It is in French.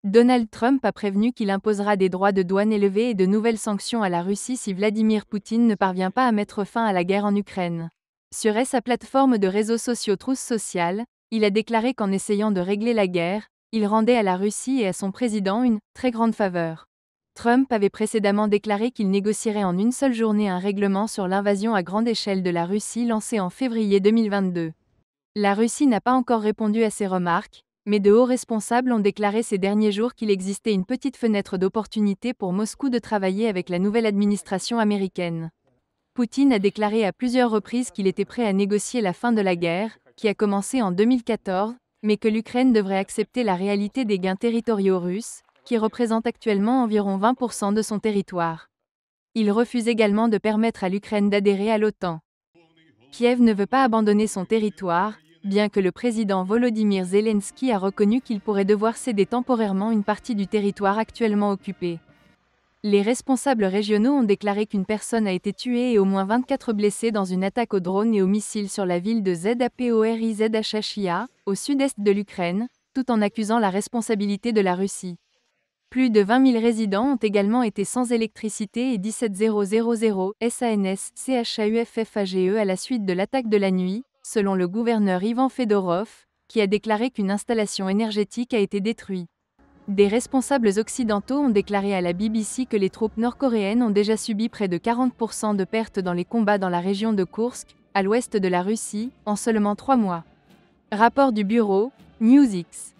Donald Trump a prévenu qu'il imposera des droits de douane élevés et de nouvelles sanctions à la Russie si Vladimir Poutine ne parvient pas à mettre fin à la guerre en Ukraine. Sur sa plateforme de réseaux sociaux Truth Social, il a déclaré qu'en essayant de régler la guerre, il rendait à la Russie et à son président une très grande faveur. Trump avait précédemment déclaré qu'il négocierait en une seule journée un règlement sur l'invasion à grande échelle de la Russie lancée en février 2022. La Russie n'a pas encore répondu à ces remarques, mais de hauts responsables ont déclaré ces derniers jours qu'il existait une petite fenêtre d'opportunité pour Moscou de travailler avec la nouvelle administration américaine. Poutine a déclaré à plusieurs reprises qu'il était prêt à négocier la fin de la guerre, qui a commencé en 2014, mais que l'Ukraine devrait accepter la réalité des gains territoriaux russes, qui représentent actuellement environ 20% de son territoire. Il refuse également de permettre à l'Ukraine d'adhérer à l'OTAN. Kiev ne veut pas abandonner son territoire, bien que le président Volodymyr Zelensky a reconnu qu'il pourrait devoir céder temporairement une partie du territoire actuellement occupé. Les responsables régionaux ont déclaré qu'une personne a été tuée et au moins 24 blessés dans une attaque aux drones et aux missiles sur la ville de Zaporizhzhia, au sud-est de l'Ukraine, tout en accusant la responsabilité de la Russie. Plus de 20 000 résidents ont également été sans électricité et 17 000 SANS CHAUFFAGE à la suite de l'attaque de la nuit, selon le gouverneur Ivan Fedorov, qui a déclaré qu'une installation énergétique a été détruite. Des responsables occidentaux ont déclaré à la BBC que les troupes nord-coréennes ont déjà subi près de 40% de pertes dans les combats dans la région de Koursk, à l'ouest de la Russie, en seulement 3 mois. Rapport du bureau, NewsX.